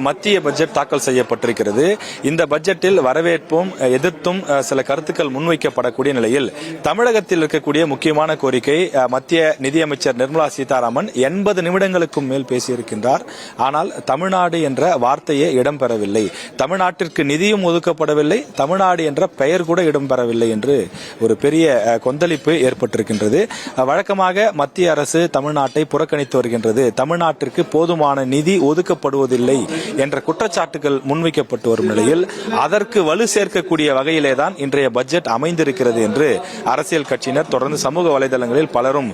மத்திய பட்ஜெட் தாக்கல் செய்யப்பட்டிருக்கிறது. இந்த பட்ஜெட்டில் வரவேற்பும் எதிர்த்தும் சில கருத்துக்கள் முன்வைக்கப்படக்கூடிய நிலையில் தமிழகத்தில் இருக்கக்கூடிய முக்கியமான கோரிக்கை, மத்திய நிதியமைச்சர் நிர்மலா சீதாராமன் 80 நிமிடங்களுக்கும் மேல் பேசியிருக்கின்றார். ஆனால் தமிழ்நாடு என்ற வார்த்தையே இடம்பெறவில்லை, தமிழ்நாட்டிற்கு நிதியும் ஒதுக்கப்படவில்லை, தமிழ்நாடு என்ற பெயர் கூட இடம்பெறவில்லை என்று ஒரு பெரிய கொந்தளிப்பு ஏற்பட்டிருக்கின்றது. வழக்கமாக மத்திய அரசு தமிழ்நாட்டை புறக்கணித்து வருகின்றது, தமிழ்நாட்டிற்கு போதுமான நிதி ஒதுக்கப்படுவதில்லை என்ற குற்றச்சாட்டுகள் முன்வைக்கப்பட்டு வரும் நிலையில் அதற்கு வலு சேர்க்கக்கூடிய வகையிலேதான் இன்றைய பட்ஜெட் அமைந்திருக்கிறது என்று அரசியல் கட்சியினர் தொடர்ந்து சமூக வலைதளங்களில் பலரும்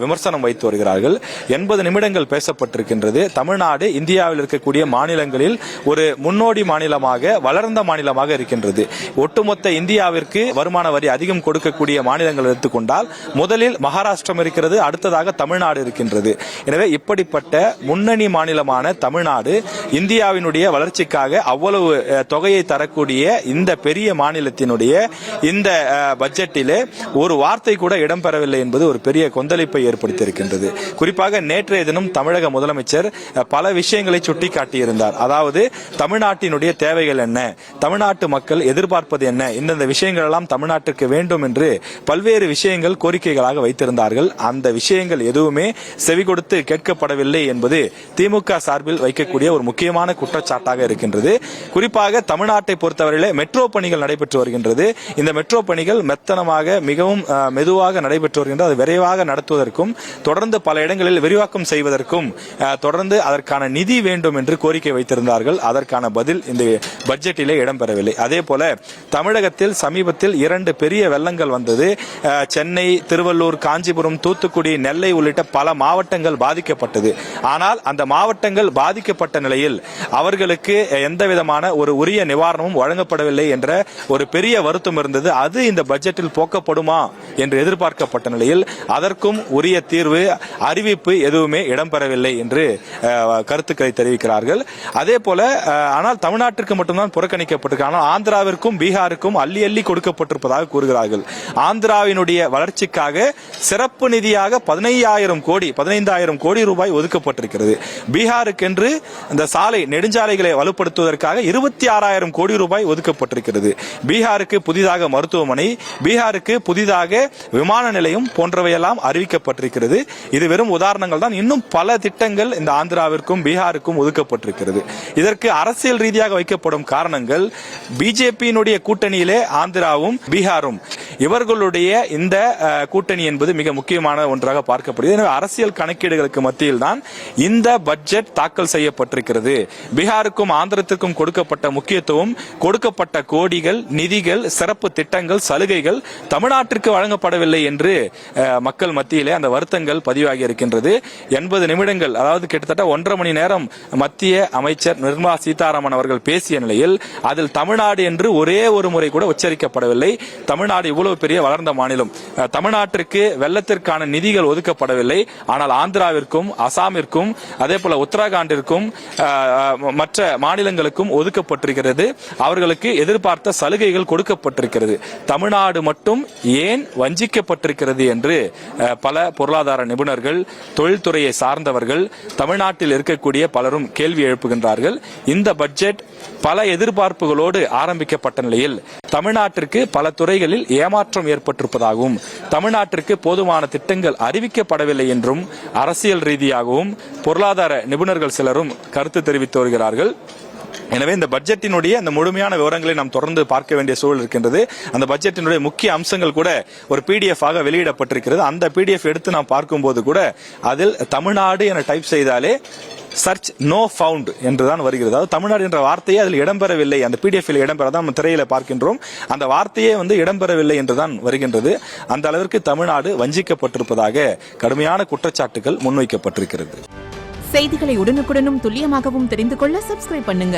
விமர்சனம் வைத்து வருகிறார்கள். 80 நிமிடங்கள் பேசப்பட்டிருக்கின்றது. தமிழ்நாடு இந்தியாவில் இருக்கக்கூடிய மாநிலங்களில் ஒரு முன்னோடி மாநிலமாக, வளர்ந்த மாநிலமாக இருக்கின்றது. ஒட்டுமொத்த இந்தியாவிற்கு வருமான வரி அதிகம் கொடுக்கக்கூடிய மாநிலங்கள் எடுத்துக்கொண்டால் முதலில் மகாராஷ்டிரம் இருக்கிறது, அடுத்ததாக தமிழ்நாடு இருக்கின்றது. எனவே இப்படிப்பட்ட முன்னணி மாநிலமான தமிழ்நாடு இந்தியாவினுடைய வளர்ச்சிக்காக அவ்வளவு தொகையை தரக்கூடிய இந்த பெரிய மாநிலத்தினுடைய இந்த பட்ஜெட்டிலே ஒரு வார்த்தை கூட இடம்பெறவில்லை என்பது ஒரு பெரிய கொந்தளிப்பை ஏற்படுத்தியிருக்கின்றது. குறிப்பாக நேற்றைய தினம் தமிழக முதலமைச்சர் பல விஷயங்களை சுட்டிக்காட்டியிருந்தார். அதாவது தமிழ்நாட்டினுடைய தேவைகள் என்ன, தமிழ்நாட்டு மக்கள் எதிர்பார்ப்பது என்ன, இந்த விஷயங்கள் எல்லாம் தமிழ்நாட்டிற்கு வேண்டும் என்று பல்வேறு விஷயங்கள் கோரிக்கைகளாக வைத்திருந்தார்கள். அந்த விஷயங்கள் எதுவுமே செவி கொடுத்து கேட்கப்படவில்லை என்பது திமுக சார்பில் வைக்கக்கூடிய ஒரு முக்கியமான குற்றச்சாட்டாக இருக்கின்றது. குறிப்பாக தமிழ்நாட்டை பொறுத்தவரையிலே மெட்ரோ பணிகள் நடைபெற்று வருகின்றது. இந்த மெட்ரோ பணிகள் மெத்தனமாக மிகவும் மெதுவாக நடைபெற்று வருகின்றது. அது விரைவாக நடத்துவதற்கும் தொடர்ந்து பல இடங்களில் விரிவாக்கம் செய்வதற்கும் தொடர்ந்து அதற்கான நிதி வேண்டும் என்று கோரிக்கை வைத்திருந்தார்கள். அதற்கான பதில் இந்த பட்ஜெட்டிலே இடம்பெறவில்லை. அதே போல தமிழகத்தில் சமீபத்தில் 2 பெரிய வெள்ளங்கள் வந்தது. சென்னை, திருவள்ளூர், காஞ்சிபுரம், தூத்துக்குடி, நெல்லை உள்ளிட்ட பல மாவட்டங்கள் பாதிக்கப்பட்டது. ஆனால் அந்த மாவட்டங்கள் பாதிக்கப்பட்ட நிலையில் அவர்களுக்கு எந்த விதமான ஒரு உரிய நிவாரணமும் வழங்கப்படவில்லை என்ற ஒரு பெரிய வருத்தம் இருந்தது. அது இந்த பட்ஜெட்டில் போக்கப்படுமா என்று எதிர்பார்க்கப்பட்ட நிலையில் அதற்கும் உரிய தீர்வு, அறிவிப்பு எதுவுமே இடம்பெறவில்லை என்று கருத்துக்களை தெரிவிக்கிறார்கள். அதே போல ஆனால் தமிழ்நாட்டிற்கு மட்டும்தான் புறக்கணிக்கப்பட்டிருக்கு. ஆனால் ஆந்திராவிற்கும் பீகாருக்கும் அள்ளி அள்ளி கொடுக்கப்பட்டிருப்பதாக கூறுகிறார்கள். ஆந்திராவினுடைய வளர்ச்சிக்காக சிறப்பு நிதியாக 15,000 கோடி ரூபாய் ஒதுக்கப்பட்டிருக்கிறது. பீகாருக்கென்று இந்த சாலை நெடுஞ்சாலைகளை வலுப்படுத்துவதற்காக 26,000 கோடி ரூபாய் ஒதுக்கப்பட்டிருக்கிறது. பீகாருக்கு புதிதாக மருத்துவமனை, பீகாருக்கு புதிதாக விமான நிலையம் போன்றவையெல்லாம் அறிவிக்கப்பட்டிருக்கிறது. இது வெறும் உதாரணங்கள் தான். இன்னும் பல திட்டங்கள் இந்த ஆந்திராவிற்கும் பீகாருக்கும் ஒதுக்கப்பட்டிருக்கிறது. இதற்கு அரசியல் ரீதியாக வைக்கப்படும் காரணங்கள், பிஜேபியினுடைய கூட்டணியிலே ஆந்திராவும் பீகாரும், இவர்களுடைய இந்த கூட்டணி என்பது மிக முக்கியமான ஒன்றாக பார்க்கப்படுகிறது. எனவே அரசியல் கணக்கீடுகளுக்கு மத்தியில் தான் இந்த பட்ஜெட் தாக்கல் செய்யப்பட்டிருக்கிறது. பீகாருக்கும் ஆந்திரத்திற்கும் கொடுக்கப்பட்ட முக்கியத்துவம், கொடுக்கப்பட்ட கோடிகள், நிதிகள், சிறப்பு திட்டங்கள், சலுகைகள் தமிழ்நாட்டிற்கு வழங்கப்படவில்லை என்று மக்கள் மத்தியிலே அந்த வருத்தங்கள் பதிவாகி இருக்கின்றது. 80 நிமிடங்கள், அதாவது கிட்டத்தட்ட 1.5 மணி நேரம் மத்திய அமைச்சர் நிர்மலா சீதாராமன் அவர்கள் பேசிய நிலையில் அதில் தமிழ்நாடு என்று ஒரே ஒரு முறை கூட உச்சரிக்கப்படவில்லை. தமிழ்நாடு இவ்வளவு பெரிய வளர்ந்த மாநிலம், தமிழ்நாட்டிற்கு வெள்ளத்திற்கான நிதிகள் ஒதுக்கப்படவில்லை. ஆனால் ஆந்திராவிற்கும், அசாமிற்கும், அதே போல உத்தரகாண்டிற்கும் மற்ற மாநிலங்களுக்கும் ஒதுக்கப்பட்டிருக்கிறது. அவர்களுக்கு எதிர்பார்த்த சலுகைகள் கொடுக்கப்பட்டிருக்கிறது. தமிழ்நாடு மட்டும் ஏன் வஞ்சிக்கப்பட்டிருக்கிறது என்று பல பொருளாதார நிபுணர்கள், தொழில்துறையை சார்ந்தவர்கள், தமிழ்நாட்டில் இருக்கக்கூடிய பலரும் கேள்வி எழுப்புகின்றார்கள். இந்த பட்ஜெட் பல எதிர்பார்ப்புகளோடு ஆரம்பிக்கப்பட்ட நிலையில் தமிழ்நாட்டிற்கு பல துறைகளில் ஏமாற்றம் ஏற்பட்டிருப்பதாகவும், தமிழ்நாட்டிற்கு போதுமான திட்டங்கள் அறிவிக்கப்படவில்லை என்றும் அரசியல் ரீதியாகவும் பொருளாதார நிபுணர்கள் சிலரும் கருத்து தெரிவித்து வருகிறார்கள். எனவே இந்த பட்ஜெட்டினுடைய அந்த முழுமையான விவரங்களை நாம் தொடர்ந்து பார்க்க வேண்டிய சூழல் இருக்கின்றது. அந்த பட்ஜெட்டினுடைய முக்கிய அம்சங்கள் கூட ஒரு PDF ஆக வெளியிடப்பட்டிருக்கிறது. அந்த PDF எடுத்து நாம் பார்க்கும்போது கூட அதில் தமிழ்நாடு என டைப் செய்தாலே சர்ச் நோ ஃபவுண்ட் என்றுதான் வருகிறது. அதாவது தமிழ்நாடு என்ற வார்த்தையே அதில் இடம்பெறவில்லை, அந்த PDF-ல் இடம்பெறதான் நம்ம திரையில பார்க்கின்றோம். அந்த வார்த்தையே இடம்பெறவில்லை என்றுதான் வருகின்றது. அந்த அளவிற்கு தமிழ்நாடு வஞ்சிக்கப்பட்டிருப்பதாக கடுமையான குற்றச்சாட்டுகள் முன்வைக்கப்பட்டிருக்கிறது. செய்திகளை உடனுக்குடனும் துல்லியமாகவும் தெரிந்து கொள்ள சப்ஸ்கிரைப் பண்ணுங்க.